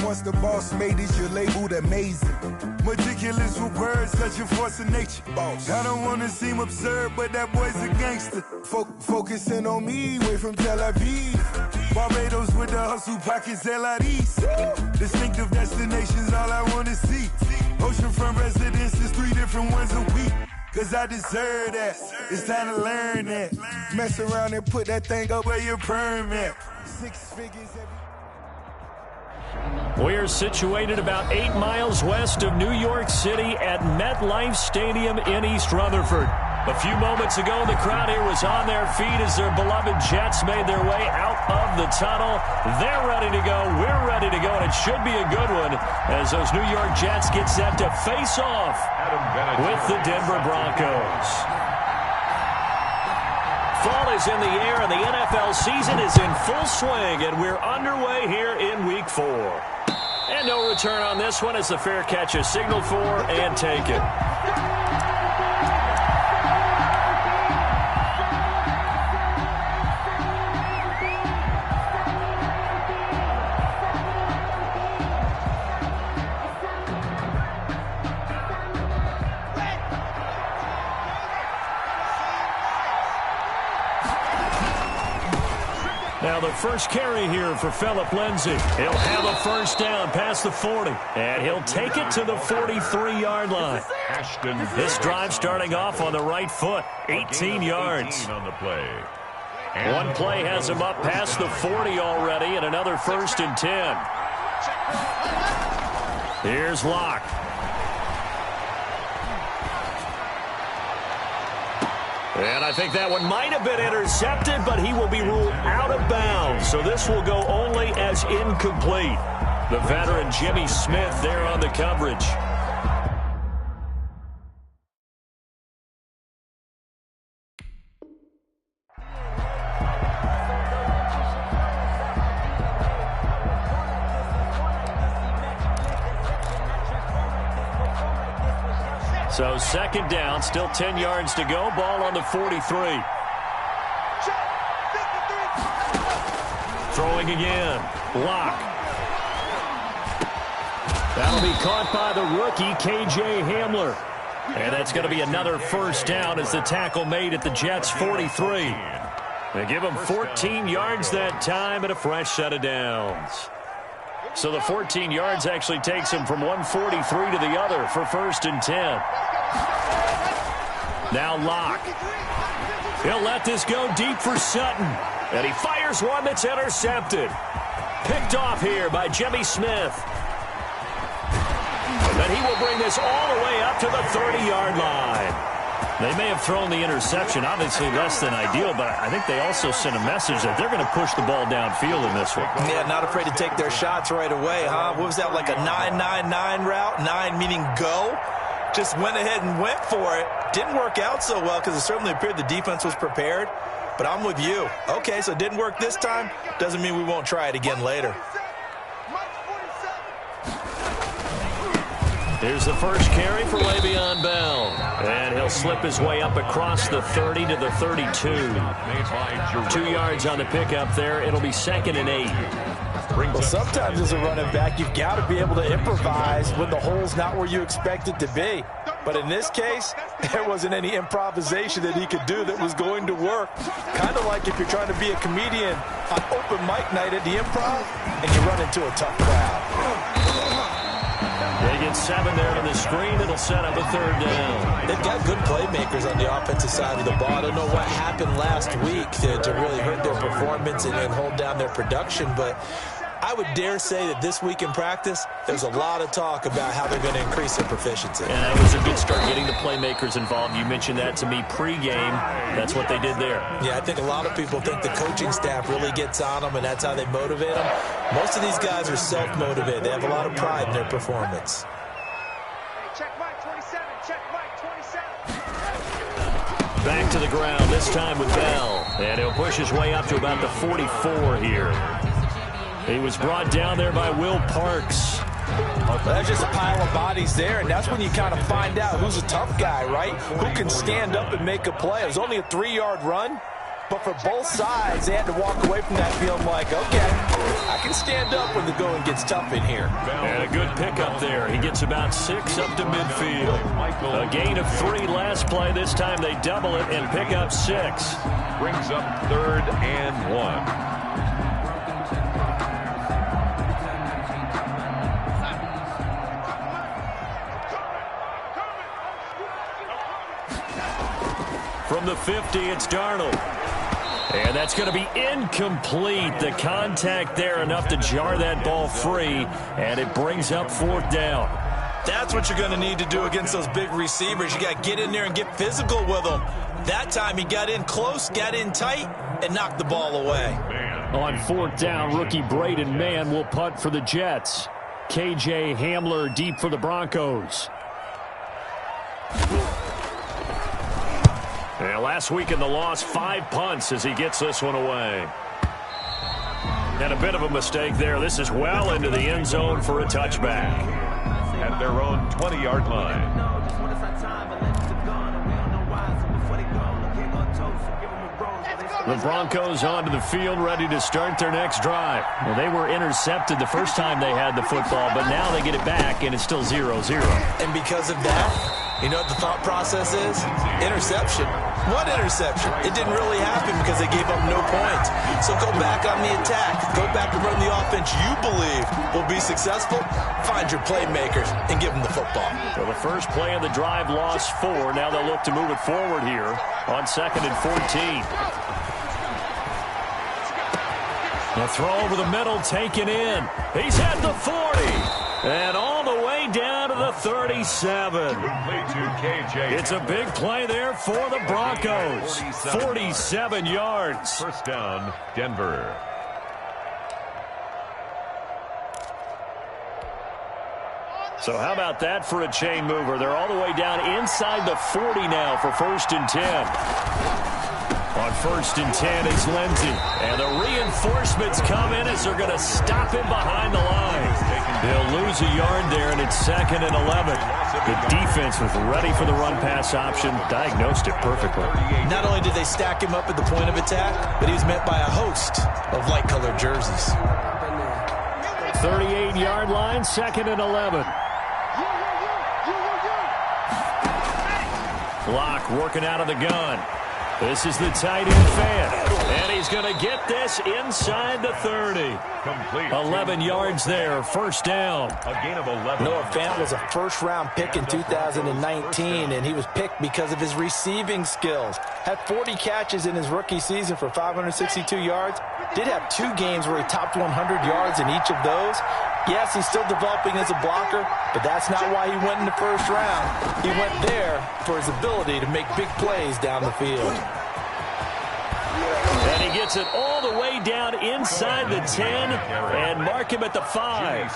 once the boss made it, you're labeled amazing. Meticulous with words, such a force of nature. Boss. I don't wanna seem absurd, but that boy's a gangster. Focusing on me, way from Tel Aviv. Barbados with the hustle pockets, LIDs. Distinctive destinations, all I wanna see. Oceanfront residences, 3 different ones a week. Cause I deserve that. It's time to learn that. Mess around and put that thing up where your perm at. 6 figures every... We're situated about 8 miles west of New York City at MetLife Stadium in East Rutherford. A few moments ago, the crowd here was on their feet as their beloved Jets made their way out of the tunnel. They're ready to go. We're ready to go, and it should be a good one as those New York Jets get set to face off with the Denver Broncos. Fall is in the air, and the NFL season is in full swing, and we're underway here in Week 4. And no return on this one as the fair catch is signaled for and taken. Now the first carry here for Phillip Lindsay. He'll have a first down past the 40, and he'll take it to the 43-yard line. This drive starting off on the right foot, 18 yards. On the play. One play has him up past the 40 already, and another first and 10. Here's Locke. And I think that one might have been intercepted, but he will be ruled out of bounds. So this will go only as incomplete. The veteran Jimmy Smith there on the coverage. So second down, still 10 yards to go. Ball on the 43. Throwing again. Locke. That'll be caught by the rookie, K.J. Hamler. And that's going to be another first down as the tackle made at the Jets' 43. They give him 14 yards that time and a fresh set of downs. So the 14 yards actually takes him from 143 to the other for first and 10. Now Locke. He'll let this go deep for Sutton. And he fires one that's intercepted. Picked off here by Jimmy Smith. And he will bring this all the way up to the 30-yard line. They may have thrown the interception, obviously less than ideal, but I think they also sent a message that they're going to push the ball downfield in this one. Yeah, not afraid to take their shots right away, huh? What was that, like a 9-9-9 route? 9 meaning go? Just went ahead and went for it. Didn't work out so well because it certainly appeared the defense was prepared. But I'm with you. Okay, so it didn't work this time. Doesn't mean we won't try it again later. Here's the first carry for Le'Veon Bell. And he'll slip his way up across the 30 to the 32. 2 yards on the pickup there. It'll be 2nd and 8. Well, sometimes as a running back, you've got to be able to improvise when the hole's not where you expect it to be. But in this case, there wasn't any improvisation that he could do that was going to work. Kind of like if you're trying to be a comedian on open mic night at the Improv and you run into a tough crowd. They get 7 there on the screen. It'll set up a 3rd down. They've got good playmakers on the offensive side of the ball. I don't know what happened last week to really hurt their performance and hold down their production, but I would dare say that this week in practice, there's a lot of talk about how they're going to increase their proficiency. And that was a good start getting the playmakers involved. You mentioned that to me pregame. That's what they did there. Yeah, I think a lot of people think the coaching staff really gets on them, and that's how they motivate them. Most of these guys are self-motivated. They have a lot of pride in their performance. Check Mike 27, check Mike 27. Back to the ground, this time with Bell. And he'll push his way up to about the 44 here. He was brought down there by Will Parks. There's just a pile of bodies there, and that's when you kind of find out who's a tough guy, right? Who can stand up and make a play. It was only a 3-yard run, But for both sides, they had to walk away from that feeling like, okay, I can stand up when the going gets tough in here. And a good pickup there. He gets about 6 up to midfield. A gain of 3 last play. This time they double it and pick up 6. Brings up 3rd and 1. From the 50, it's Darnold. And that's going to be incomplete. The contact there enough to jar that ball free, and it brings up 4th down. That's what you're going to need to do against those big receivers. You got to get in there and get physical with them. That time he got in close, got in tight, and knocked the ball away. On 4th down, rookie Braden Mann will punt for the Jets. KJ Hamler deep for the Broncos. And last week in the loss, 5 punts as he gets this one away. And a bit of a mistake there. This is well into the end zone for a touchback. At their own 20-yard line. The Broncos onto the field, ready to start their next drive. Well, they were intercepted the first time they had the football, but now they get it back, and it's still 0-0. And because of that, you know what the thought process is? Interception. What interception? It didn't really happen because they gave up no points. So go back on the attack. Go back and run the offense you believe will be successful. Find your playmakers and give them the football. So the first play of the drive lost 4. Now they'll look to move it forward here on 2nd and 14. The throw over the middle, taken in. He's at the 40. And all the way down to the 37. It's a big play there for the Broncos. 47 yards. First down, Denver. So how about that for a chain mover? They're all the way down inside the 40 now for 1st and 10. On 1st and 10, it's Lindsey. And the reinforcements come in as they're going to stop him behind the line. They'll lose a yard there, and it's 2nd and 11. The defense was ready for the run-pass option, diagnosed it perfectly. Not only did they stack him up at the point of attack, but he was met by a host of light-colored jerseys. 38-yard line, 2nd and 11. Block working out of the gun. This is the tight end fan, and he's going to get this inside the 30. Complete. 11 yards there, 1st down. A gain of 11. Noah Fant was a first-round pick in 2019, and he was picked because of his receiving skills. Had 40 catches in his rookie season for 562 yards. Did have 2 games where he topped 100 yards in each of those. Yes, he's still developing as a blocker, but that's not why he went in the 1st round. He went there for his ability to make big plays down the field. And he gets it all the way down inside the 10 and mark him at the 5.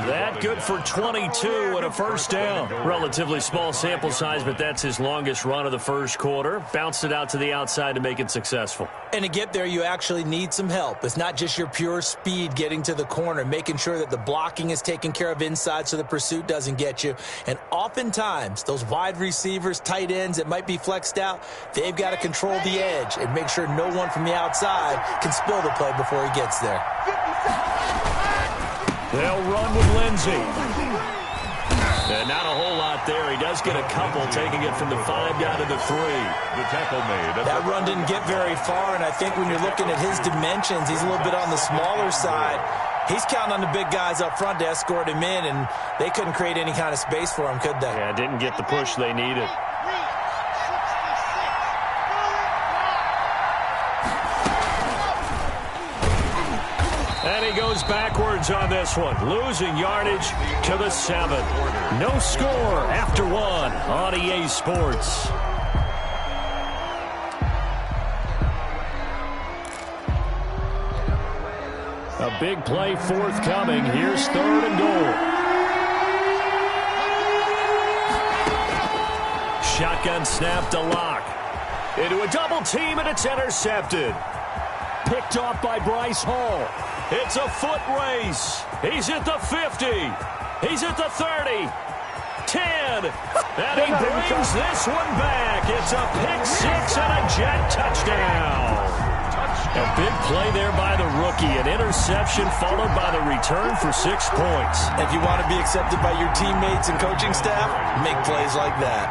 That good for 22 and a 1st down. Relatively small sample size, but that's his longest run of the 1st quarter. Bounced it out to the outside to make it successful. And to get there, you actually need some help. It's not just your pure speed getting to the corner, making sure that the blocking is taken care of inside so the pursuit doesn't get you. And oftentimes, those wide receivers, tight ends that might be flexed out, they've got to control the edge and make sure no one from the outside can spill the play before he gets there. They'll run with Lindsey. And not a whole lot there. He does get a couple, taking it from the 5 down to the 3. The tackle made. That run didn't get very far, and I think when you're looking at his dimensions, he's a little bit on the smaller side. He's counting on the big guys up front to escort him in, and they couldn't create any kind of space for him, could they? Yeah, didn't get the push they needed. And he goes backwards on this one, losing yardage to the 7. No score after 1 on EA Sports. A big play forthcoming. Here's 3rd and goal. Shotgun snap to Locke. Into a double team, and it's intercepted. Picked off by Bryce Hall. It's a foot race. He's at the 50. He's at the 30. 10. And he brings this one back. It's a pick six and a Jet touchdown. A big play there by the rookie. An interception followed by the return for 6 points. If you want to be accepted by your teammates and coaching staff, make plays like that.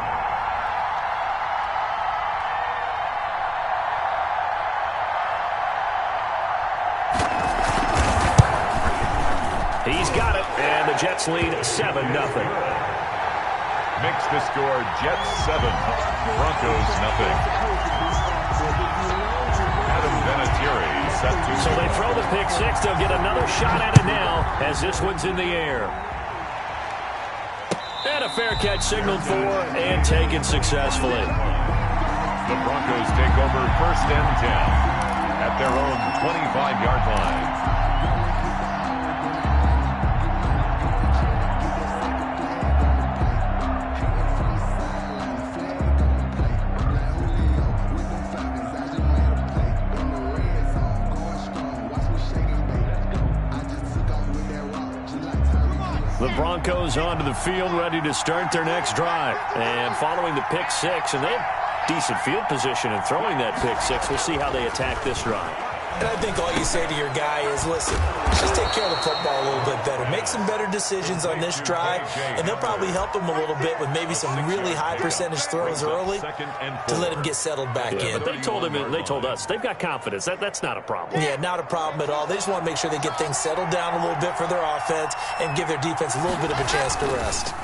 He's got it, and the Jets lead 7-0. Makes the score Jets 7, Broncos nothing. So they throw the pick six. They'll get another shot at it now as this one's in the air. And a fair catch signaled for and taken successfully. The Broncos take over 1st and 10 at their own 25-yard line. The Broncos onto the field, ready to start their next drive. And following the pick six, and they have decent field position in throwing that pick six. We'll see how they attack this drive. And I think all you say to your guy is, listen, just take care of the football a little bit better. Make some better decisions on this drive, and they'll probably help him a little bit with maybe some really high percentage throws early to let him get settled back in. But they told us, they've got confidence. That's not a problem. Yeah, not a problem at all. They just want to make sure they get things settled down a little bit for their offense and give their defense a little bit of a chance to rest.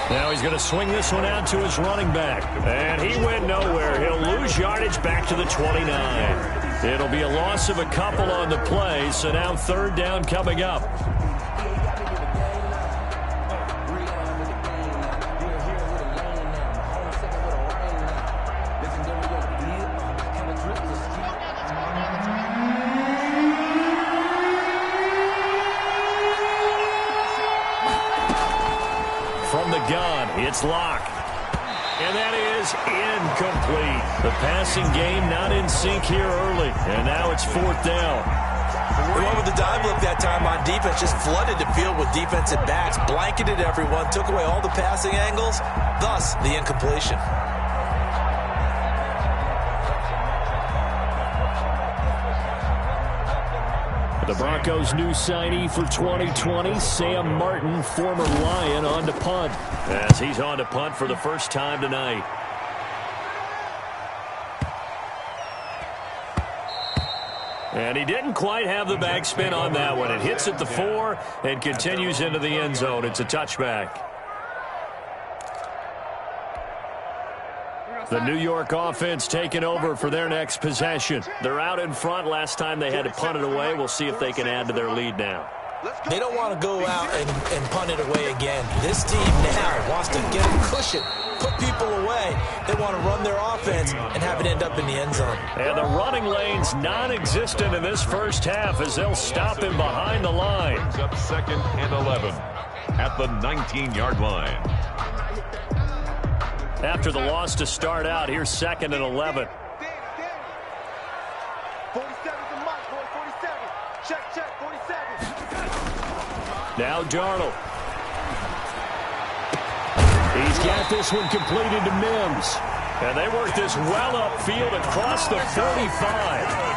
Now he's going to swing this one out to his running back. And he went nowhere. He'll lose yardage back to the 29. It'll be a loss of a couple on the play, so now 3rd down coming up. From the gun, it's Locke. And that is incomplete. The passing game not in sync here early. And now it's 4th down. They went with the dive look that time on defense. Just flooded the field with defensive backs. Blanketed everyone. Took away all the passing angles. Thus, the incompletion. The Broncos' new signee for 2020, Sam Martin, former Lion, on to punt. As he's on to punt for the first time tonight. And he didn't quite have the backspin on that one. It hits at the 4 and continues into the end zone. It's a touchback. The New York offense taking over for their next possession. They're out in front. Last time they had to punt it away. We'll see if they can add to their lead now. They don't want to go out and punt it away again. This team now wants to get a cushion, put people away. They want to run their offense and have it end up in the end zone. And the running lane's non-existent in this first half as they'll stop him behind the line. Brings up 2nd and 11 at the 19-yard line. After the loss to start out, here's 2nd and 11. 47's a mark, boy, 47. Check, 47. Now Darnold. He's got this one completed to Mims. And they work this well upfield across the 45.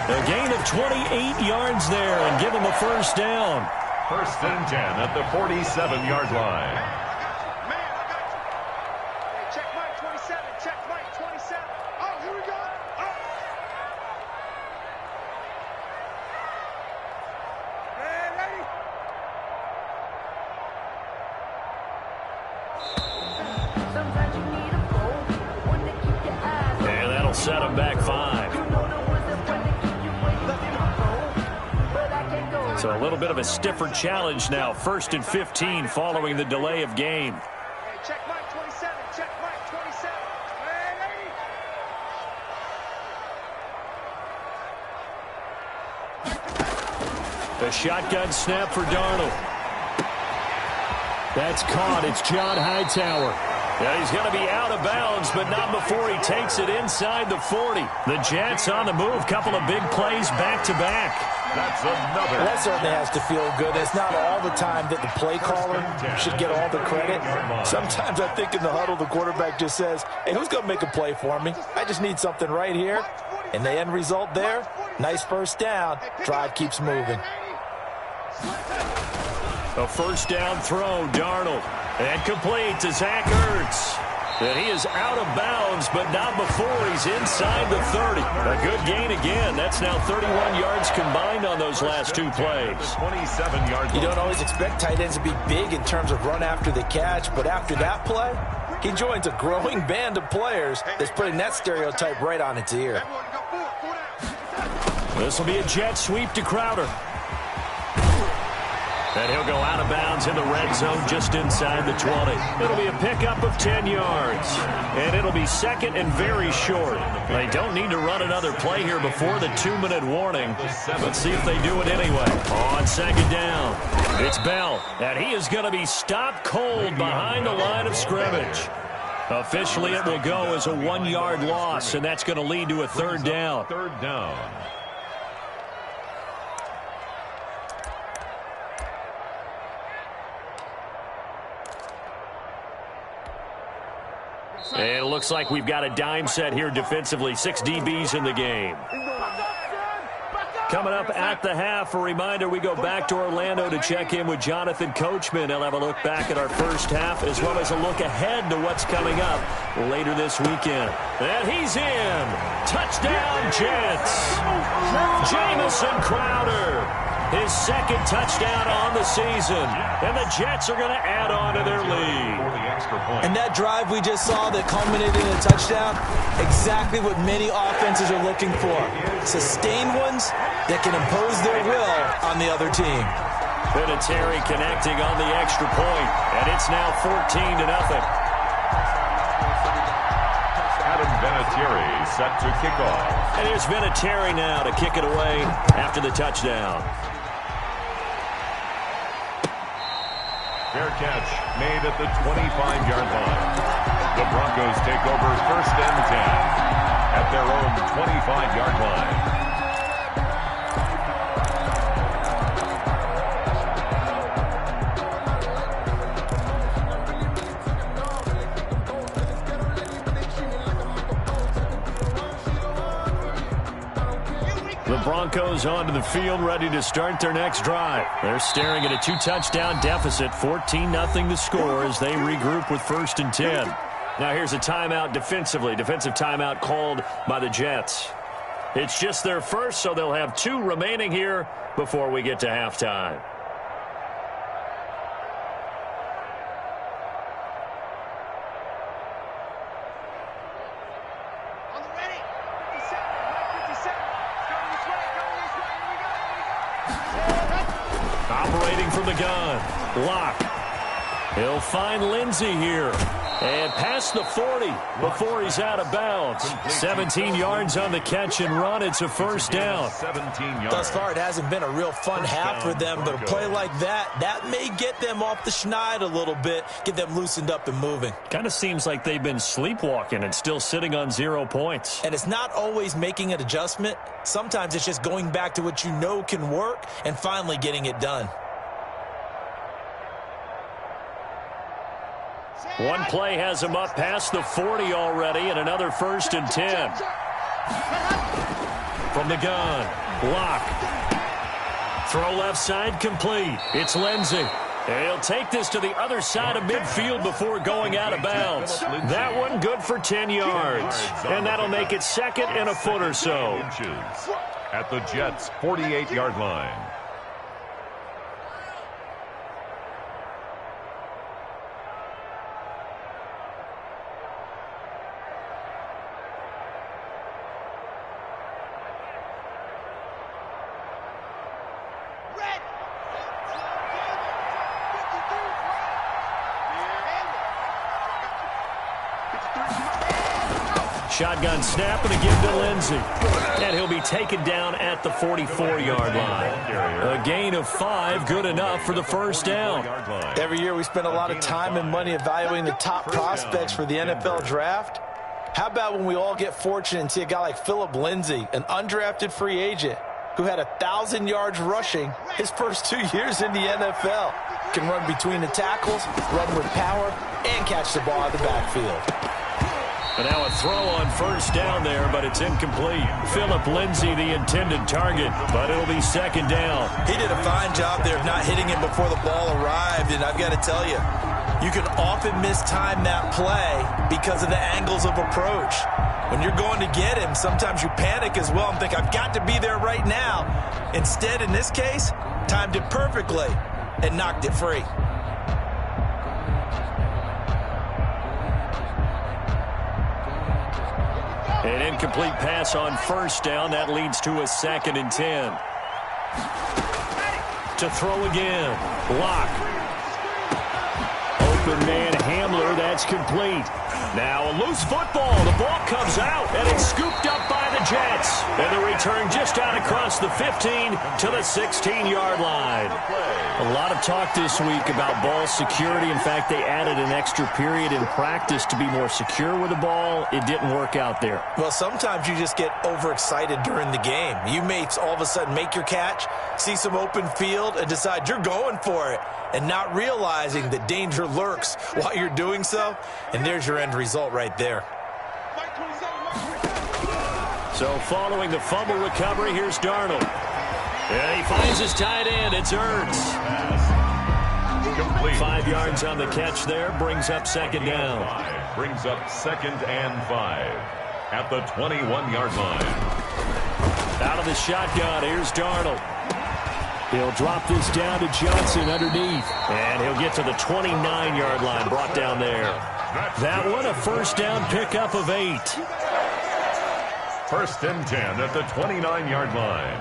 A gain of 28 yards there and give him a first down. 1st and 10 at the 47-yard line. Set him back 5. So a little bit of a stiffer challenge now. 1st and 15 following the delay of game. Check Mike 27. Check Mike 27. The shotgun snap for Darnold. That's caught. It's John Hightower. Yeah, he's going to be out of bounds, but not before he takes it inside the 40. The Jets on the move. Couple of big plays back-to-back. That's another. That certainly has to feel good. It's not all the time that the play caller should get all the credit. Sometimes I think in the huddle, the quarterback just says, hey, who's going to make a play for me? I just need something right here. And the end result there, nice first down. Drive keeps moving. A first down throw, Darnold. And complete to Zach Ertz. And he is out of bounds, but not before he's inside the 30. A good gain again. That's now 31 yards combined on those last two plays. 27 yards. You don't always expect tight ends to be big in terms of run after the catch, but after that play, he joins a growing band of players that's putting that stereotype right on its ear. This will be a jet sweep to Crowder. And he'll go out of bounds in the red zone just inside the 20. It'll be a pickup of 10 yards. And it'll be second and very short. They don't need to run another play here before the 2-minute warning. Let's see if they do it anyway. On second down, it's Bell. And he is going to be stopped cold behind the line of scrimmage. Officially, it will go as a 1-yard loss, and that's going to lead to a third down. Third down. And it looks like we've got a dime set here defensively. 6 DBs in the game. Coming up at the half, a reminder, we go back to Orlando to check in with Jonathan Coachman. He'll have a look back at our first half as well as a look ahead to what's coming up later this weekend. And he's in. Touchdown, Jets. Jamison Crowder. His second touchdown on the season. And the Jets are going to add on to their lead. And that drive we just saw that culminated in a touchdown, exactly what many offenses are looking for. Sustained ones that can impose their will on the other team. Vinatieri connecting on the extra point, and it's now 14-0. Adam Vinatieri set to kick off. And here's Vinatieri now to kick it away after the touchdown. Fair catch made at the 25-yard line. The Broncos take over first and 10 at their own 25-yard line. The Broncos onto the field, ready to start their next drive. They're staring at a 2-touchdown deficit, 14-0 the score as they regroup with first and 10. Now here's a timeout defensively. Defensive timeout called by the Jets. It's just their first, so they'll have 2 remaining here before we get to halftime. Operating from the gun. Lock. He'll find Lindsey here. And past the 40 before he's out of bounds. 17 yards on the catch and run. It's a first down. 17 yards. Thus far, it hasn't been a real fun half for them, but a play like that may get them off the schneid a little bit, get them loosened up and moving. Kind of seems like they've been sleepwalking and still sitting on 0 points. And it's not always making an adjustment. Sometimes it's just going back to what you know can work and finally getting it done. One play has him up past the 40 already, and another first and 10. From the gun, Lock. Throw left side complete. It's Lindsey. He'll take this to the other side of midfield before going out of bounds. That one good for 10 yards. And that'll make it second and a foot or so. At the Jets' 48-yard line. Shotgun snap and a give to Lindsey. And he'll be taken down at the 44-yard line. A gain of 5, good enough for the first down. Every year we spend a lot of time and money evaluating the top prospects for the NFL draft. How about when we all get fortunate and see a guy like Phillip Lindsay, an undrafted free agent, who had 1,000 yards rushing his first 2 years in the NFL. Can run between the tackles, run with power, and catch the ball out of the backfield. And now a throw on first down there, but it's incomplete. Phillip Lindsay, the intended target, but it'll be second down. He did a fine job there of not hitting him before the ball arrived, and I've got to tell you, you can often mistime that play because of the angles of approach. When you're going to get him, sometimes you panic as well and think, I've got to be there right now. Instead, in this case, timed it perfectly and knocked it free. An incomplete pass on first down. That leads to a 2nd and 10. To throw again. Lock. Open man Hamler. That's complete. Now a loose football. The ball comes out, and it's scooped up by the Jets. And the return just out across the 15 to the 16-yard line. A lot of talk this week about ball security. In fact, they added an extra period in practice to be more secure with the ball. It didn't work out there. Well, sometimes you just get overexcited during the game. You may all of a sudden make your catch, see some open field, and decide you're going for it, and not realizing that danger lurks while you're doing so. And there's your end result right there. So following the fumble recovery, here's Darnold. And he finds his tight end. It's Ertz. 5 yards on the catch there. Brings up second down. Brings up 2nd and 5 at the 21-yard line. Out of the shotgun, here's Darnold. He'll drop this down to Johnson underneath. And he'll get to the 29-yard line, brought down there. That one a first down pickup of 8. 1st and 10 at the 29-yard line.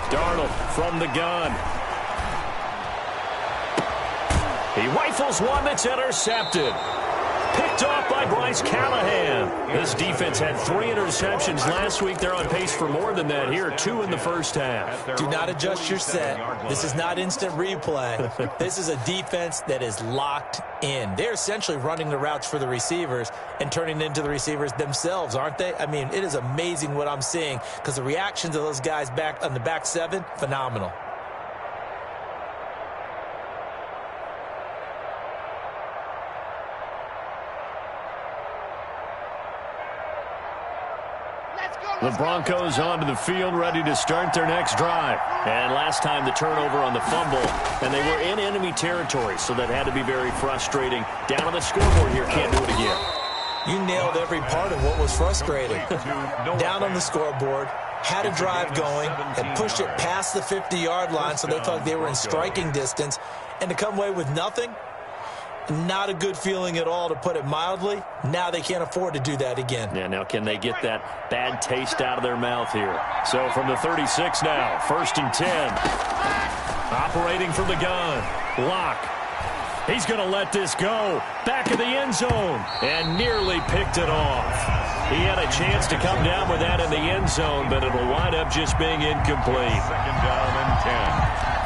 Darnold from the gun. He rifles one that's intercepted. Picked off by Bryce Callahan. This defense had 3 interceptions last week. They're on pace for more than that here. 2 in the first half. Do not adjust your set. This is not instant replay. This is a defense that is locked in. They're essentially running the routes for the receivers and turning it into the receivers themselves, aren't they? I mean, it is amazing what I'm seeing because the reactions of those guys back on the back 7, phenomenal. The Broncos onto the field, ready to start their next drive. And last time the turnover on the fumble, and they were in enemy territory, so that had to be very frustrating. Down on the scoreboard here, can't do it again. You nailed every part of what was frustrating. Down on the scoreboard, had a drive going, and pushed it past the 50-yard line, so they thought they were in striking distance, and to come away with nothing, not a good feeling at all, to put it mildly. Now they can't afford to do that again. Yeah, now can they get that bad taste out of their mouth here? So from the 36 now, 1st and 10. Operating from the gun. Lock. He's going to let this go. Back of the end zone. And nearly picked it off. He had a chance to come down with that in the end zone, but it'll wind up just being incomplete. 2nd down and 10.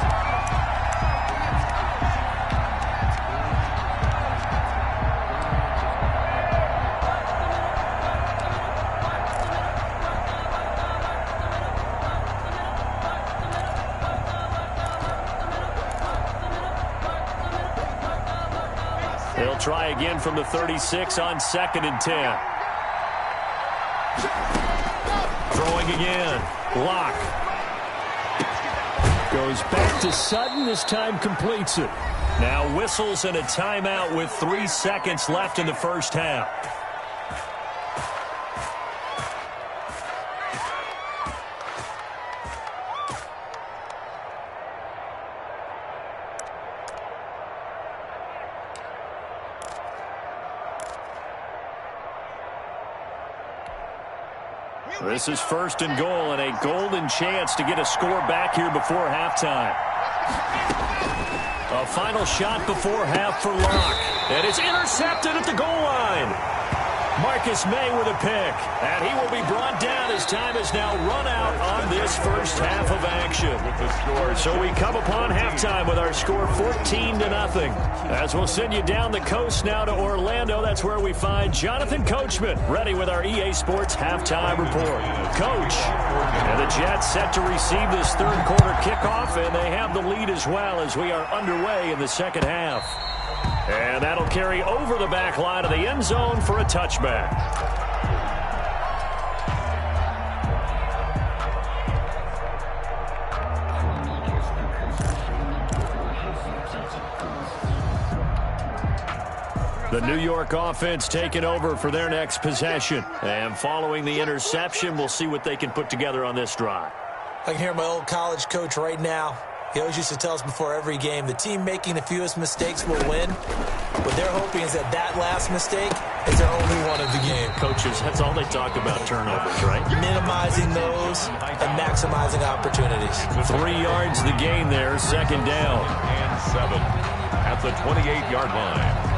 They'll try again from the 36 on 2nd and 10. Throwing again. Lock. Goes back to Sutton. This time completes it. Now whistles and a timeout with 3 seconds left in the first half. This is 1st and goal, and a golden chance to get a score back here before halftime. A final shot before half for Locke. And it's intercepted at the goal line. Marcus May with a pick, and he will be brought down as time has now run out on this first half of action. So we come upon halftime with our score 14-0. As we'll send you down the coast now to Orlando, that's where we find Jonathan Coachman ready with our EA Sports halftime report. Coach, and the Jets set to receive this third quarter kickoff, and they have the lead as well as we are underway in the second half. And that'll carry over the back line of the end zone for a touchback. The New York offense taking over for their next possession. And following the interception, we'll see what they can put together on this drive. I can hear my old college coach right now. He always used to tell us before every game, the team making the fewest mistakes will win. What they're hoping is that last mistake is their only one of the game. Coaches, that's all they talk about, turnovers, right? Minimizing those and maximizing opportunities. 3 yards the gain there, second down. And 7 at the 28-yard line.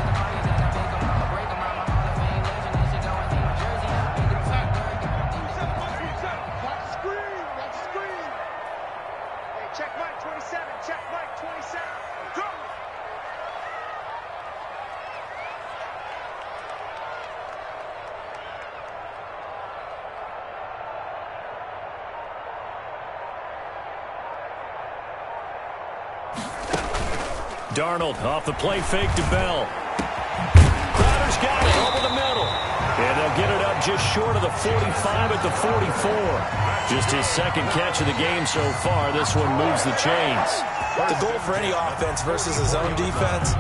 Darnold off the play fake to Bell. Crowder's got it over the middle. And they'll get it up just short of the 45 at the 44. Just his second catch of the game so far. This one moves the chains. The goal for any offense versus a zone defense,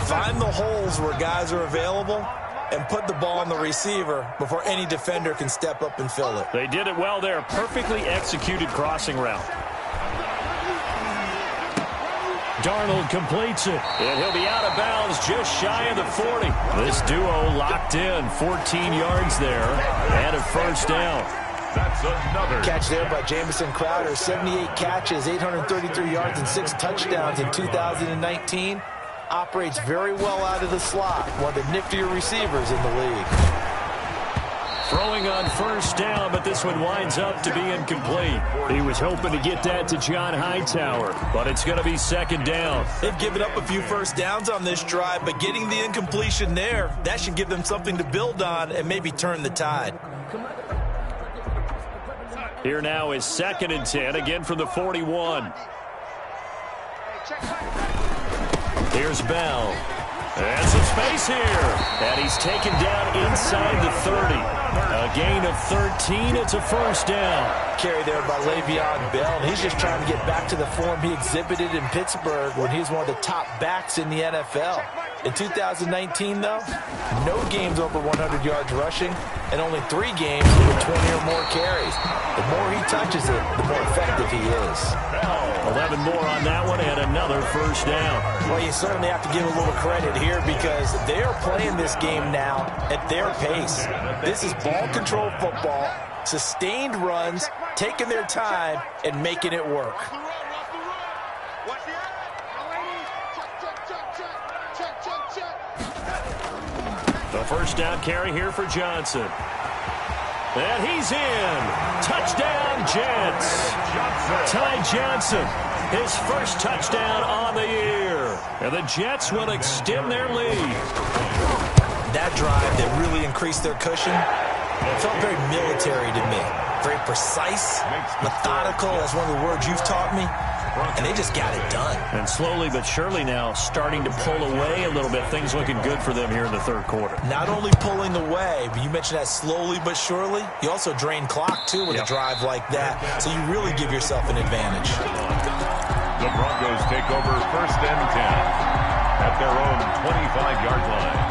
find the holes where guys are available and put the ball on the receiver before any defender can step up and fill it. They did it well there. Perfectly executed crossing route. Darnold completes it, and he'll be out of bounds just shy of the 40. This duo locked in, 14 yards there, and a first down. That's another catch there by Jamison Crowder. 78 catches, 833 yards, and 6 touchdowns in 2019. Operates very well out of the slot. One of the niftier receivers in the league. Throwing on first down, but this one winds up to be incomplete. He was hoping to get that to John Hightower, but it's going to be second down. They've given up a few first downs on this drive, but getting the incompletion there, that should give them something to build on and maybe turn the tide. Here now is 2nd and 10, again from the 41. Here's Bell. And some space here. And he's taken down inside the 30. A gain of 13. It's a first down. Carry there by Le'Veon Bell. He's just trying to get back to the form he exhibited in Pittsburgh when he was one of the top backs in the NFL. In 2019, though, no games over 100 yards rushing and only 3 games with 20 or more carries. The more he touches it, the more effective he is. 11 more on that one and another first down. Well, you certainly have to give a little credit here because they are playing this game now at their pace. This is ball control football, sustained runs, taking their time, and making it work. The first down carry here for Johnson. And he's in. Touchdown, Jets. Ty Johnson, his first touchdown on the year. And the Jets will extend their lead. That drive that really increased their cushion felt very military to me. Very precise, methodical. That's one of the words you've taught me. And they just got it done. And slowly but surely now starting to pull away a little bit. Things looking good for them here in the third quarter. Not only pulling away, but you mentioned that slowly but surely. You also drain clock, too, with a drive like that. So you really give yourself an advantage. The Broncos take over 1st and 10 at their own 25-yard line.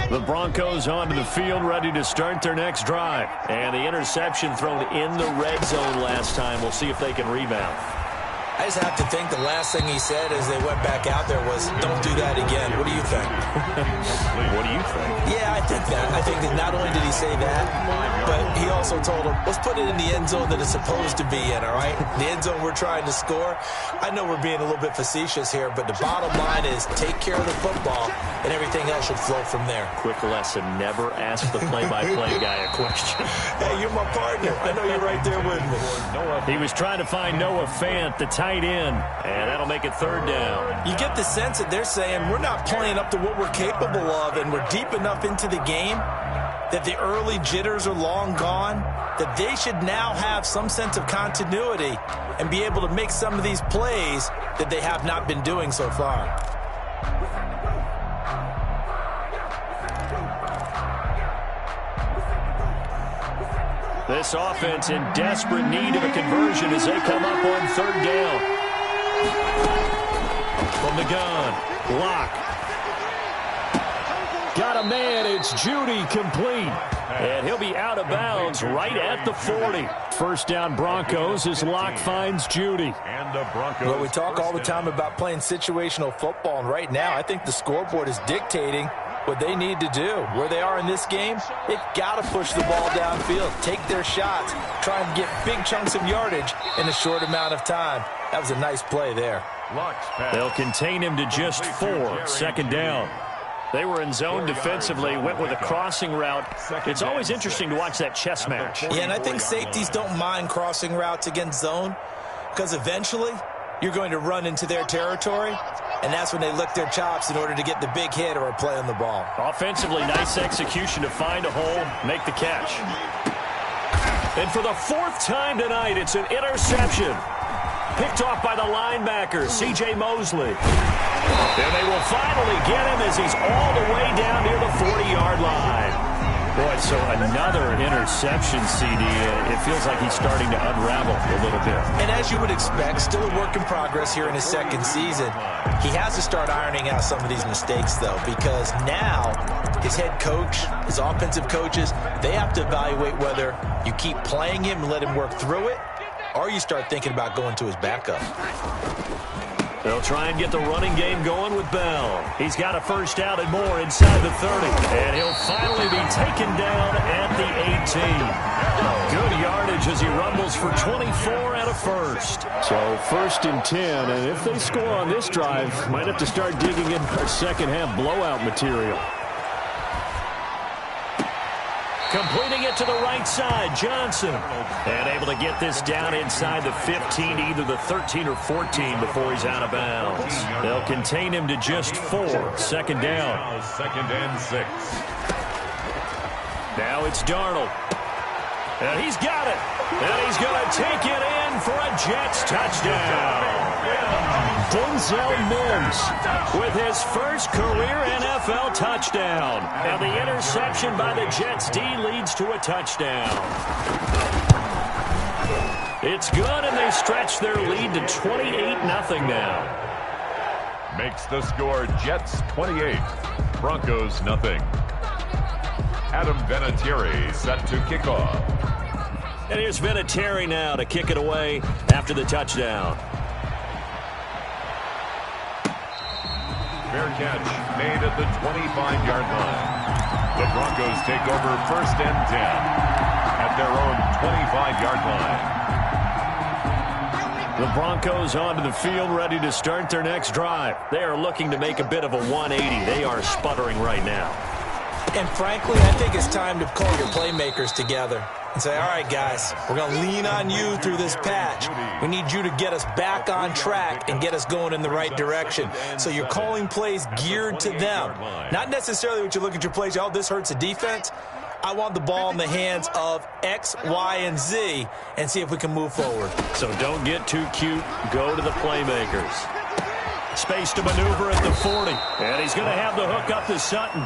The Broncos onto the field, ready to start their next drive. And the interception thrown in the red zone last time. We'll see if they can rebound. I just have to think the last thing he said as they went back out there was, don't do that again. What do you think? What do you think? Yeah, I think that. I think that not only did he say that, but he also told him, let's put it in the end zone that it's supposed to be in, all right? The end zone we're trying to score. I know we're being a little bit facetious here, but the bottom line is take care of the football, and everything else should flow from there. Quick lesson, never ask the play-by-play guy a question. Hey, you're my partner. I know you're right there with me. He was trying to find Noah Fant, the tight end, and that'll make it third down. You get the sense that they're saying we're not playing up to what we're capable of, and we're deep enough into the game that the early jitters are long gone, that they should now have some sense of continuity and be able to make some of these plays that they have not been doing so far. This offense in desperate need of a conversion as they come up on third down. From the gun, Locke. Got a man, it's Judy, complete. And he'll be out of bounds right at the 40. First down Broncos as Locke finds Judy. And the Broncos. Well, we talk all the time about playing situational football, and right now I think the scoreboard is dictating what they need to do. Where they are in this game, they've got to push the ball downfield, take their shots, try and get big chunks of yardage in a short amount of time. That was a nice play there. They'll contain him to just 4. Second down. They were in zone defensively, went with a crossing route. It's always interesting to watch that chess match. Yeah, and I think safeties don't mind crossing routes against zone because eventually you're going to run into their territory, and that's when they lick their chops in order to get the big hit or a play on the ball. Offensively, nice execution to find a hole, make the catch. And for the 4th time tonight, it's an interception. Picked off by the linebacker, C.J. Mosley. And they will finally get him as he's all the way down near the 40-yard line. Boy, so another interception, CD. It feels like he's starting to unravel a little bit. And as you would expect, still a work in progress here in his second season. He has to start ironing out some of these mistakes, though, because now his head coach, his offensive coaches, they have to evaluate whether you keep playing him and let him work through it, or you start thinking about going to his backup. They'll try and get the running game going with Bell. He's got a first down and more inside the 30. And he'll finally be taken down at the 18. Good yardage as he rumbles for 24 and a first. So 1st and 10, and if they score on this drive, might have to start digging in our second half blowout material. Completing it to the right side, Johnson. And able to get this down inside the 15, either the 13 or 14 before he's out of bounds. They'll contain him to just 4. Second down. 2nd and 6. Now it's Darnold. And he's got it. And he's going to take it in for a Jets touchdown. Denzel Mims with his first career NFL touchdown. And the interception by the Jets D leads to a touchdown. It's good, and they stretch their lead to 28-0 now. Makes the score Jets 28, Broncos nothing. Adam Vinatieri set to kick off. And here's Vinatieri now to kick it away after the touchdown. Fair catch made at the 25-yard line. The Broncos take over 1st and 10 at their own 25-yard line. The Broncos onto the field, ready to start their next drive. They are looking to make a bit of a 180. They are sputtering right now. And frankly, I think it's time to call your playmakers together and say, all right, guys, we're going to lean on you through this patch. We need you to get us back on track and get us going in the right direction. So you're calling plays geared to them. Not necessarily what you look at your plays, oh, this hurts the defense. I want the ball in the hands of X, Y, and Z and see if we can move forward. So don't get too cute. Go to the playmakers. Space to maneuver at the 40. And he's going to have the hook up to Sutton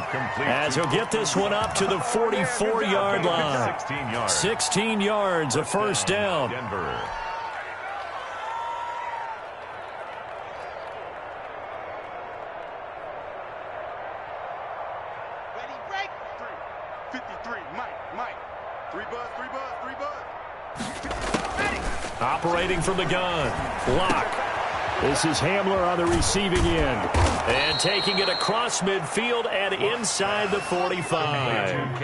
as he'll get this one up to the 44-yard line. 16 yards, a first down. Denver. Ready, break. 53, Mike. 3 buzz. Ready. Operating from the gun. Locke. This is Hamler on the receiving end. And taking it across midfield and inside the 45.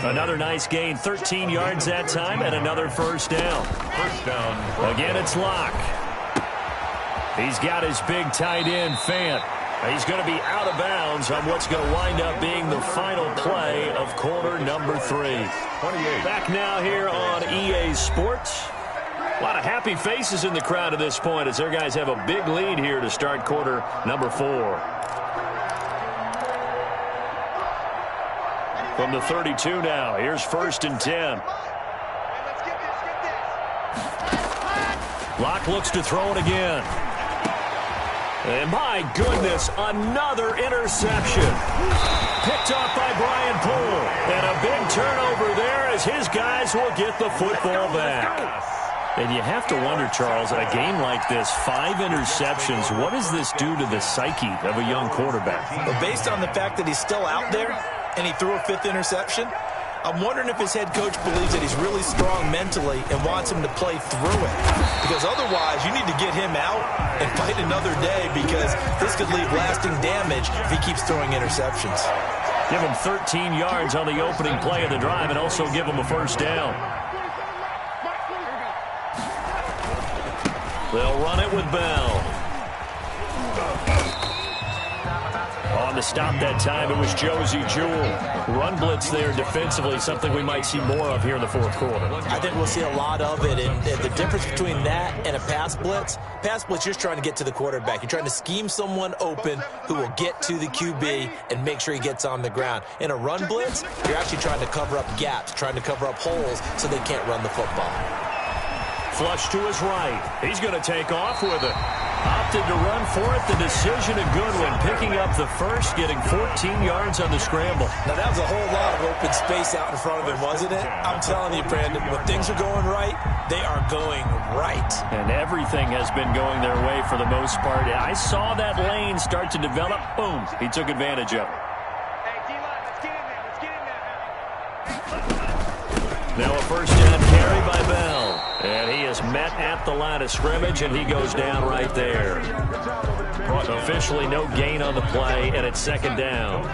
Another nice gain, 13 yards that time, and another first down. Again, it's Locke. He's got his big tight end, Fant. He's going to be out of bounds on what's going to wind up being the final play of quarter number 3. Back now here on EA Sports. A lot of happy faces in the crowd at this point as their guys have a big lead here to start quarter number 4. From the 32 now, here's 1st and 10. Locke looks to throw it again. And my goodness, another interception. Picked off by Brian Poole. And a big turnover there as his guys will get the football back. And you have to wonder, Charles, a game like this, 5 interceptions, what does this do to the psyche of a young quarterback? But based on the fact that he's still out there and he threw a 5th interception, I'm wondering if his head coach believes that he's really strong mentally and wants him to play through it. Because otherwise, you need to get him out and fight another day because this could leave lasting damage if he keeps throwing interceptions. Give him 13 yards on the opening play of the drive and also give him a first down. They'll run it with Bell. On the stop that time, it was Josie Jewell. Run blitz there defensively, something we might see more of here in the 4th quarter. I think we'll see a lot of it, and the difference between that and a pass blitz, you're just trying to get to the quarterback. You're trying to scheme someone open who will get to the QB and make sure he gets on the ground. In a run blitz, you're actually trying to cover up gaps, trying to cover up holes so they can't run the football. Flush to his right. He's going to take off with it. Opted to run for it. The decision a good one. Picking up the first, getting 14 yards on the scramble. Now, that was a whole lot of open space out in front of him, wasn't it? I'm telling you, Brandon, when things are going right, they are going right. And everything has been going their way for the most part. I saw that lane start to develop. Boom. He took advantage of it. Now a first down carry by Bell. And he is met at the line of scrimmage, and he goes down right there. Officially no gain on the play, and it's 2nd down.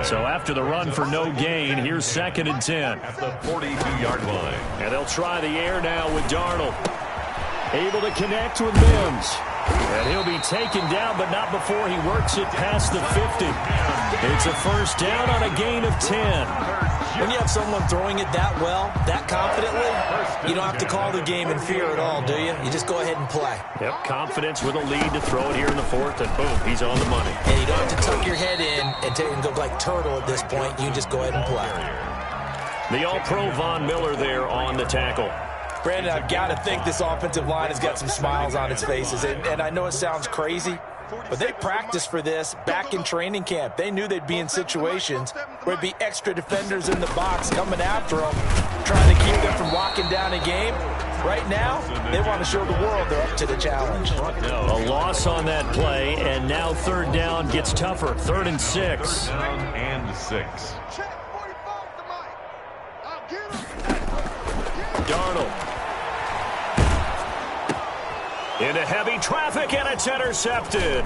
So after the run for no gain, here's 2nd and 10. At the 42-yard line. And they'll try the air now with Darnold. Able to connect with Mims. And he'll be taken down, but not before he works it past the 50. It's a first down on a gain of 10. When you have someone throwing it that well, that confidently, you don't have to call the game in fear at all, do you? You just go ahead and play. Yep, confidence with a lead to throw it here in the 4th, and boom, he's on the money. And you don't have to tuck your head in and go like turtle at this point. You just go ahead and play. The All-Pro Von Miller there on the tackle. Brandon, I've got to think this offensive line has got some smiles on its faces. And I know it sounds crazy, but they practiced for this back in training camp. They knew they'd be in situations where there'd be extra defenders in the box coming after them, trying to keep them from locking down a game. Right now, they want to show the world they're up to the challenge. A loss on that play, and now 3rd down gets tougher. 3rd and 6. 3rd and 6. Darnold. Into heavy traffic, and it's intercepted.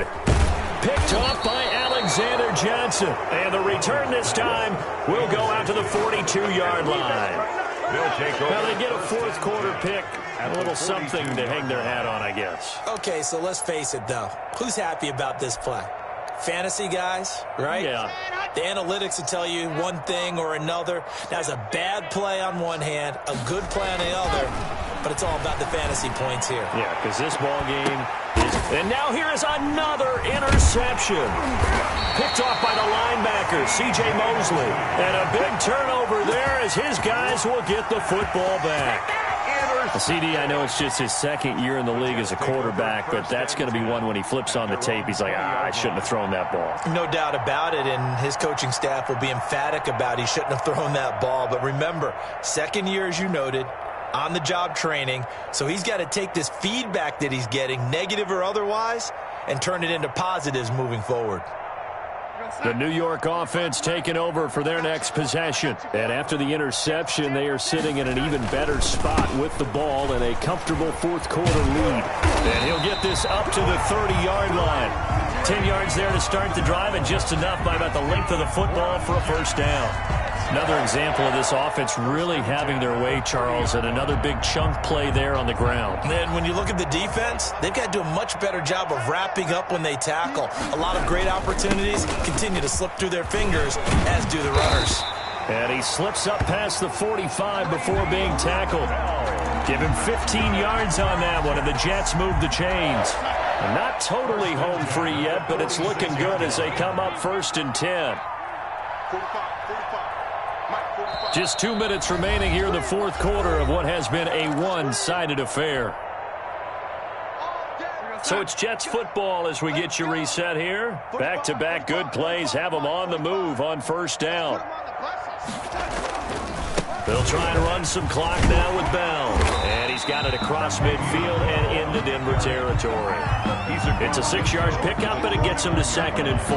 Picked off by Alexander Johnson. And the return this time will go out to the 42-yard line. Well, they get a 4th quarter pick. A little something to hang their hat on, I guess. Okay, so let's face it, though. Who's happy about this play? Fantasy guys, right? Yeah. The analytics will tell you one thing or another. That's a bad play on one hand, a good play on the other, but it's all about the fantasy points here. Yeah, because this ball game is... And now here is another interception. Picked off by the linebacker, C.J. Mosley. And a big turnover there as his guys will get the football back. CD, I know it's just his 2nd year in the league as a quarterback, but that's going to be one when he flips on the tape. He's like, I shouldn't have thrown that ball. No doubt about it, and his coaching staff will be emphatic about he shouldn't have thrown that ball. But remember, 2nd year, as you noted, on-the-job training, so he's got to take this feedback that he's getting, negative or otherwise, and turn it into positives moving forward. The New York offense taking over for their next possession. And after the interception, they are sitting in an even better spot with the ball and a comfortable fourth-quarter lead. And he'll get this up to the 30-yard line. 10 yards there to start the drive, and just enough by about the length of the football for a first down. Another example of this offense really having their way, Charles, and another big chunk play there on the ground. And then when you look at the defense, they've got to do a much better job of wrapping up when they tackle. A lot of great opportunities continue to slip through their fingers, as do the runners. And he slips up past the 45 before being tackled. Give him 15 yards on that one, and the Jets move the chains. Not totally home free yet, but it's looking good as they come up 1st and 10. Just 2 minutes remaining here in the fourth quarter of what has been a one-sided affair. So it's Jets football as we get you reset here. Back-to-back good plays have them on the move on first down. They'll try to run some clock now with Bell. And he's got it across midfield and into Denver territory. It's a 6-yard pickup, and it gets him to 2nd and 4.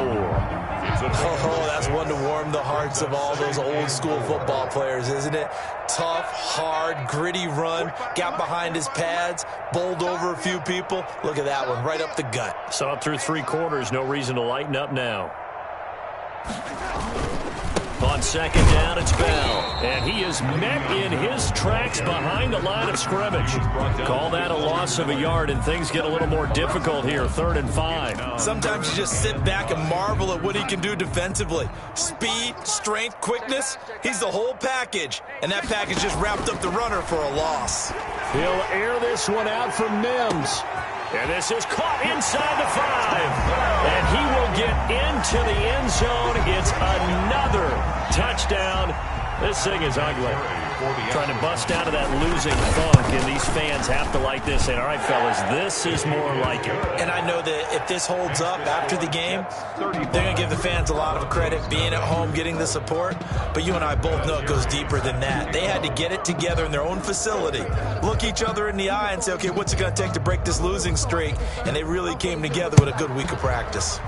Oh, that's one to warm the hearts of all those old-school football players, isn't it? Tough, hard, gritty run, got behind his pads, bowled over a few people. Look at that one, right up the gut. Saw it through 3 quarters, no reason to lighten up now. On second down, it's Bell. And he is met in his tracks behind the line of scrimmage. Call that a loss of a yard, and things get a little more difficult here, 3rd and 5. Sometimes you just sit back and marvel at what he can do defensively. Speed, strength, quickness, he's the whole package. And that package just wrapped up the runner for a loss. He'll air this one out from Mims. And this is caught inside the 5. And he will get into the end zone. It's another touchdown. This thing is ugly. Trying to bust out of that losing funk, and these fans have to like this. And all right, fellas, this is more like it. And I know that if this holds up after the game, they're going to give the fans a lot of credit being at home, getting the support. But you and I both know it goes deeper than that. They had to get it together in their own facility, look each other in the eye and say, okay, what's it going to take to break this losing streak? And they really came together with a good week of practice.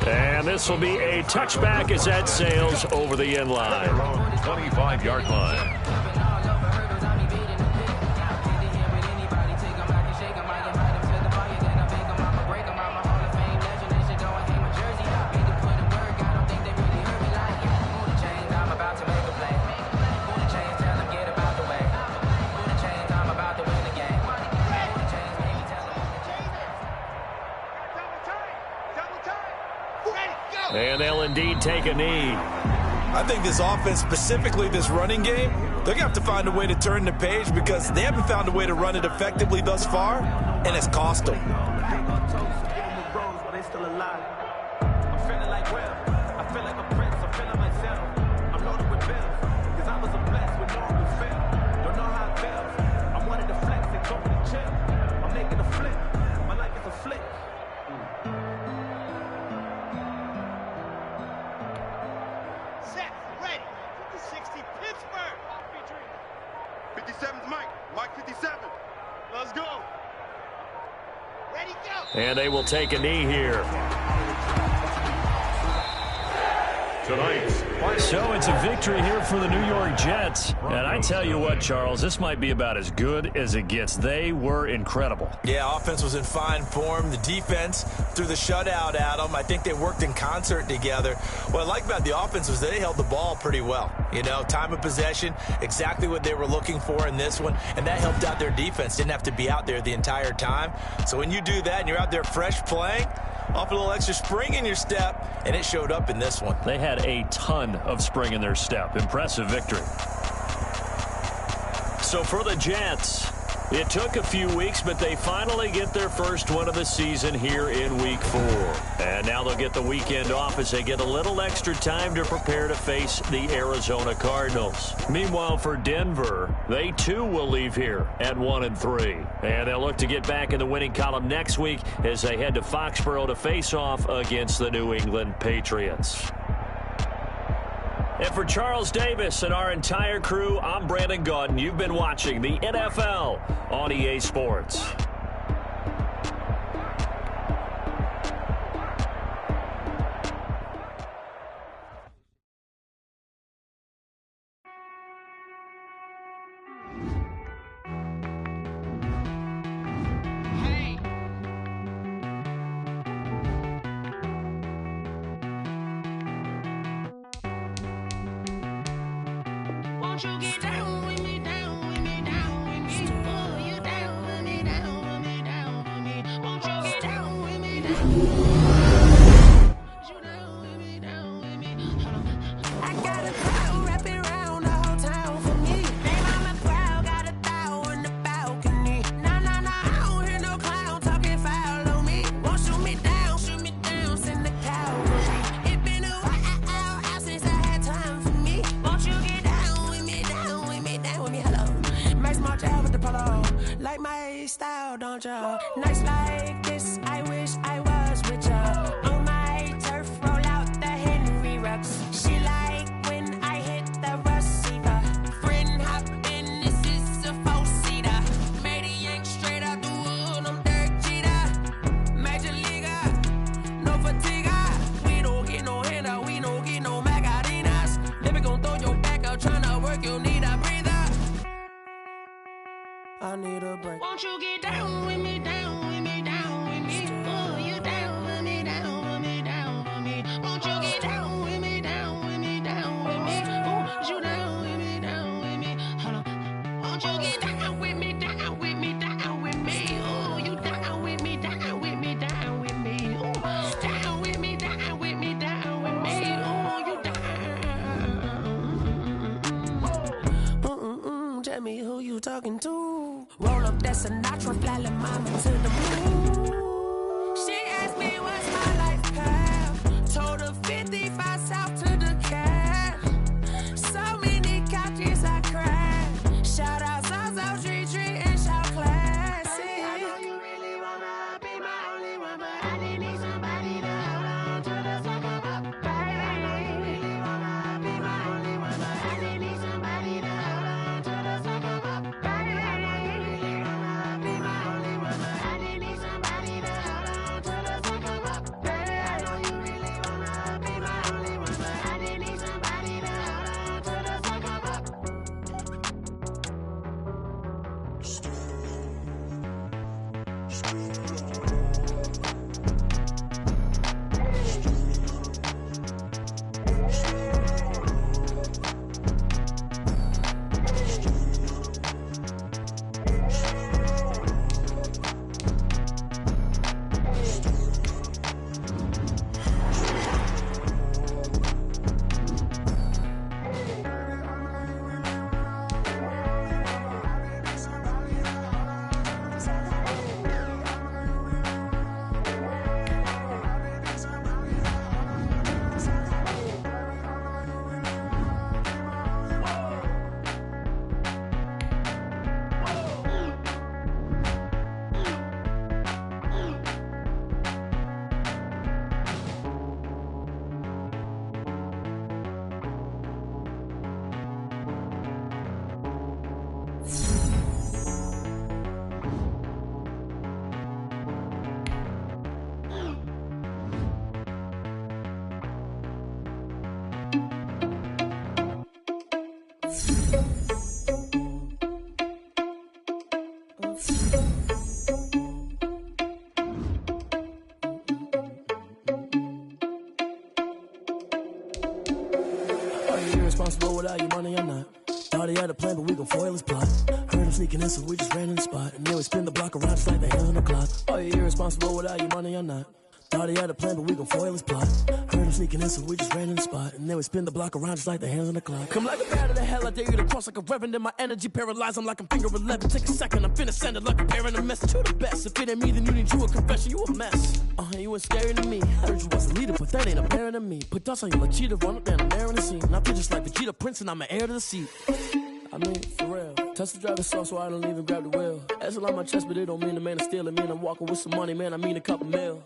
And this will be a touchback as that sails over the end line. 25-yard line. And they'll indeed take a knee. I think this offense, specifically this running game, they're going to have to find a way to turn the page because they haven't found a way to run it effectively thus far, and it's cost them. And they will take a knee here. So it's a victory here for the New York Jets. And I tell you what, Charles, this might be about as good as it gets. They were incredible. Yeah, offense was in fine form. The defense threw the shutout at them. I think they worked in concert together. What I like about the offense was they held the ball pretty well. You know, time of possession, exactly what they were looking for in this one. And that helped out their defense. Didn't have to be out there the entire time. So when you do that and you're out there fresh playing, off a little extra spring in your step, and it showed up in this one. They had a ton of spring in their step. Impressive victory. So for the Jets, it took a few weeks, but they finally get their first one of the season here in Week 4. And now they'll get the weekend off as they get a little extra time to prepare to face the Arizona Cardinals. Meanwhile, for Denver, they too will leave here at 1-3. And they'll look to get back in the winning column next week as they head to Foxborough to face off against the New England Patriots. And for Charles Davis and our entire crew, I'm Brandon Gaudin. You've been watching the NFL on EA Sports. Won't you get down with me, down with me, down with me? Oh, you down with me, down with me, down with me. Won't you get down with me, down with me? You down with me, down with me. I got a crowd wrapping around the whole town for me. They mama proud, got a thou in the balcony. Nah, nah, nah, I don't hear no clown talking foul on me. Won't shoot me down, send the Calvary. It been a while since I had time for me. Won't you get down with me, down with me, down with me? Hello. Max March out with the polo. Like my style, don't ya? Nights like this, I wish I was with ya. On my turf, roll out the Henry Rux. She like when I hit the receiver. Friend hop in, this is a four-seater. Made a yank straight out the wood, I'm Derek Jeter. Major leaguer, no fatigue. We don't get no handout, we don't get no Magarinas. Never gon' throw your back out, tryna work, you need a breather. I need a break. Won't you get down with me, down with me, down with me? Oh, you down with me, down with me, down with me. Won't you get down with me, down with me, down with me? Oh, you down with me, down with me. Hold on. Won't you get down with me, down with me, down with me? Oh, you down with me, down with me, down with me. Oh, down with me, down with me, down with me. Oh, you down. Tell me who you talking to. Roll up that Sinatra, fly la mama to the moon. She asked me what's my life path. Told her 55 south to the cat. So many couches I cried. Shout out Zazo, Tree, and shout classy. I know you really wanna be my only one, but I didn't need somebody to hold on to the sucker up, baby. I know you really wanna be my only one, but I didn't need somebody to hold on to the sucker up, baby. Irresponsible without your money or not. Thought he had a plan, but we gon' foil his plot. Heard him sneaking in, so we just ran in the spot. And then we spin the block around just like the hands on the clock. Are you irresponsible without your money or not? Thought he had a plan, but we gon' foil his plot. Heard him sneaking in, so we just ran in the spot. And then we spin the block around just like the hands on the clock. Come like a bat of the hell, I dare you to cross like a reverend. And my energy paralyzed, I'm like I'm finger 11. Take a second, I'm finna send it like a parent a message. You the best, if it ain't me, then you need you a confession. You a mess, you ain't scary to me. Heard you was a leader, but that ain't apparent to me. Put dust on you like cheetah, run up down the air in the scene. And I feel just like Vegeta Prince, and I'm an heir to the seat. I mean, for real. Touch the driver's soft, so I don't even grab the wheel. That's on my chest, but it don't mean the man is stealing. Mean I'm walking with some money, man, I mean a couple mil.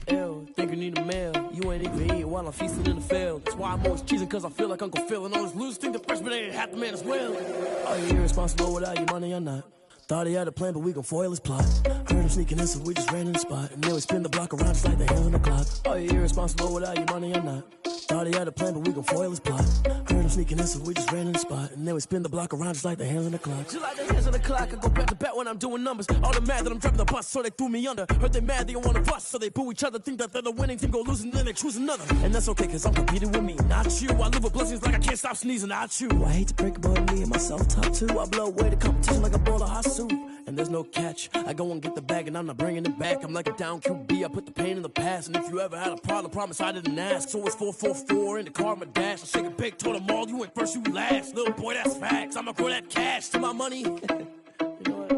Ew, think you need a meal. You ain't even eat while I'm feasting in the field. That's why I'm always cheesing, cause I feel like Uncle Phil. And all this losers think the freshman ain't half the man as well. Are you irresponsible without your money or not? Thought he had a plan, but we gon' foil his plot. Heard him sneaking in, so we just ran in the spot. And then we spin the block around just like the hands on the clock. Are you irresponsible without your money or not? Thought he had a plan, but we gon' foil his plot. Heard him sneaking in, so we just ran in the spot. And then we spin the block around just like the hands on the clock. Just like the hands on the clock, I go back to back when I'm doing numbers. All the mad that I'm driving the bus, so they threw me under. Heard they mad, they don't wanna bust, so they boo each other. Think that they're the winning team, go losing, then they choose another. And that's okay, cause I'm competing with me, not you. I live with blessings like I can't stop sneezing, not you. I hate to break it, but me and myself top two. I blow away the competition like a bowl of hot soup. And there's no catch. I go and get the bag and I'm not bringing it back. I'm like a down QB, I put the pain in the past. And if you ever had a problem, promise I didn't ask. So it's 444 in the car, my dash. I shake a big, told them all, you went first, you last. Little boy, that's facts. I'ma grow that cash to my money. You know what?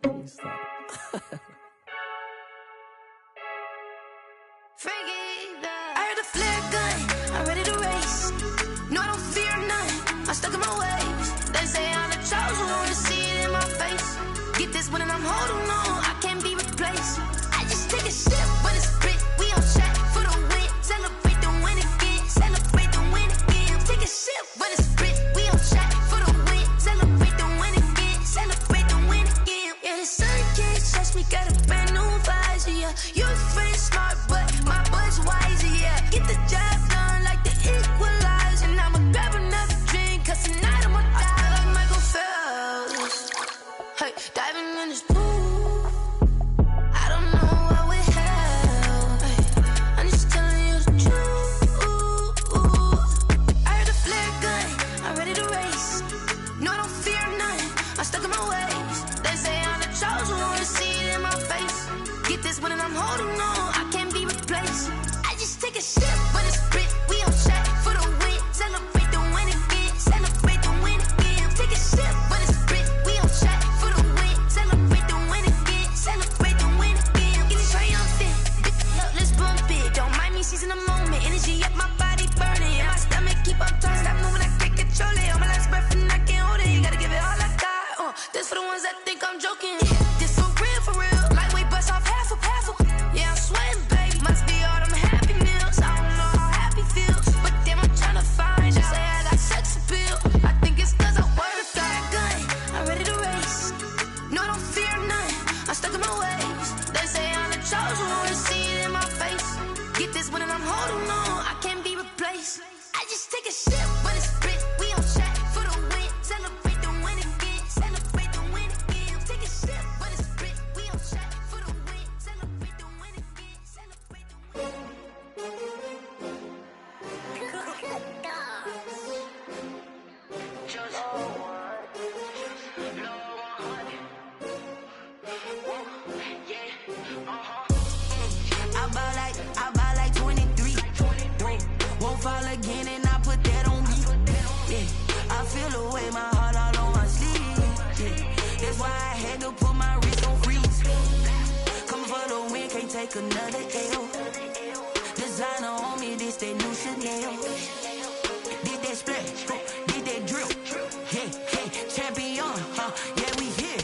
Let me stop. I heard a flare gun, I'm ready to race. No, I don't fear none, I'm stuck in my ways. They say I'm the chosen one, to see it in my face. Get this one and I'm holding on, I can't be replaced. I just take a sip, but it's spit. We on track for the win. Celebrate the win again, celebrate the win again. Take a sip, but it's spit. We on track for the win. Celebrate the win again, celebrate the win again. Yeah, the sun can't touch me, got a brand new visor, yeah. Your friend's smart, but my bud's wiser, yeah. Get the job done like the equalizer. And I'ma grab another drink, cause tonight I'ma die like Michael Phelps. Hey, diving in this pool, I don't know what we have. Hey, I'm just telling you the truth. I heard a flare gun, I'm ready to race. No, I don't fear none, I'm stuck in my ways. They say I'm the chosen one, to see it in my face. Get this one and I'm holding on, I can't be replaced. I just take a sip, but it's spit. We on track for the win. Celebrate the win again, celebrate the win again. Take a sip, but it's spit. We on track for the win. Celebrate the win again, celebrate the win again. Get it triumphant, look, let's bump it. Don't mind me seizing the moment. Energy up my body burning, and my stomach keep up turning. Stop moving, I can't control it. On my last breath and I can't hold it. You gotta give it all I got. This for the ones that think I'm joking. This for real, for real. Lightweight bust off half a. Yeah, I'm sweating, babe. Must be all them happy meals. I don't know how happy feels, but damn, I'm tryna find out. Say I got sex appeal. I think it's cause I work that gun. I'm ready to race. No, I don't fear none. I'm stuck in my ways. They say I'm the chosen one, to see it in my face. Get this one and I'm holding on, I can't be replaced. I just take a sip, but it's spit. We on track for the win. Celebrate the win again. Celebrate the win again. Take a sip, but it's spit. We on track for the win. Celebrate the win again. Celebrate the win. I buy like 23. Won't fall again and I put that on me. Yeah, I feel the way, my heart all on my sleeve. Yeah, that's why I had to put my wrist on freeze. Coming for the win, can't take another L. Designer on me, this that new Chanel. Did that splash, did that drill. Yeah, champion, yeah, we here.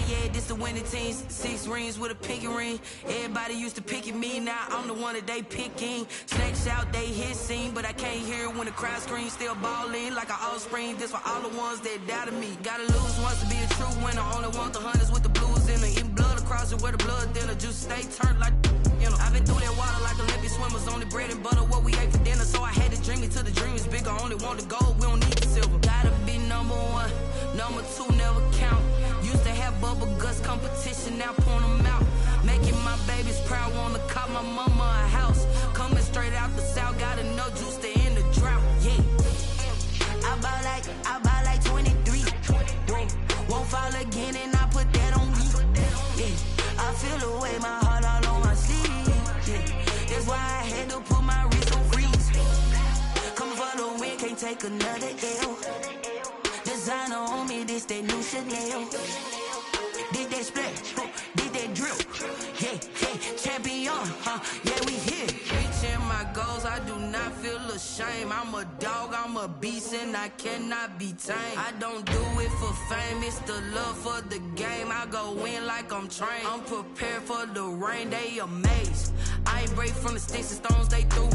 Yeah, this the winning team. 6 rings with a pinky ring. Everybody used to pick at me, now I'm the one that they picking. Snakes out, they hit scene, but I can't hear it when the crowd screams. Still balling like an offspring. This for all the ones that doubted me. Gotta lose once to be a true winner. Only want the hunters with the blues in it. Eating blood across it where the blood thinner. Just stay turned like, you know. I've been through that water like Olympic swimmers. Only bread and butter, what we ate for dinner. So I had to dream it till the dream is bigger. Only want the gold, we don't need the silver. Gotta be number 1, number 2 never count. Used to have bubble guts competition, now point them out. Making my babies proud, wanna call my mama a house. Coming straight out the south, got enough juice to end the drought. Yeah, I buy like 23. Won't fall again and I put that on me. Yeah, I feel the way, my heart all on my sleeve. Yeah, that's why I had to put my wrist on freeze. Coming for the win, can't take another L. Designer on me, this that new Chanel. Did that splash, did that drill. Yeah, champion, yeah, we here. Reaching my goals, I do not feel ashamed. I'm a dog, I'm a beast, and I cannot be tamed. I don't do it for fame, it's the love for the game. I go in like I'm trained. I'm prepared for the rain, they amazed. I ain't break from the sticks and stones they threw.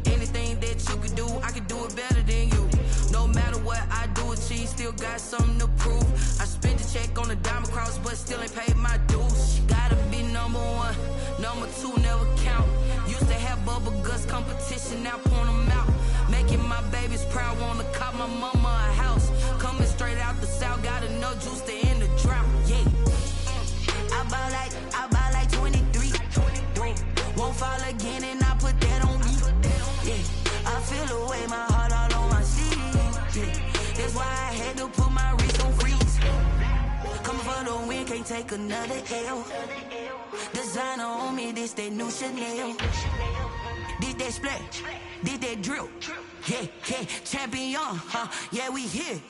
Anything that you could do, I can do it better than you. No matter what I do, achieve, still got something to prove. I spent the check on the diamond cross, but still ain't paid my dues. Gotta be number 1, number number 2 never count. Used to have bubble guts competition, now point them out. Making my babies proud, wanna cop my mama a house. Coming straight out the south, got enough juice to end the drought. Yeah. I buy like 23. Won't fall again and I put that on me. Yeah. I feel the way, my heart all on my sleeve. Yeah. That's why I had to put my wrist on freeze. Coming for the win, can't take another L. Designer on me, this that new Chanel. Did that splash, did that drill. Yeah, champion, yeah, we here.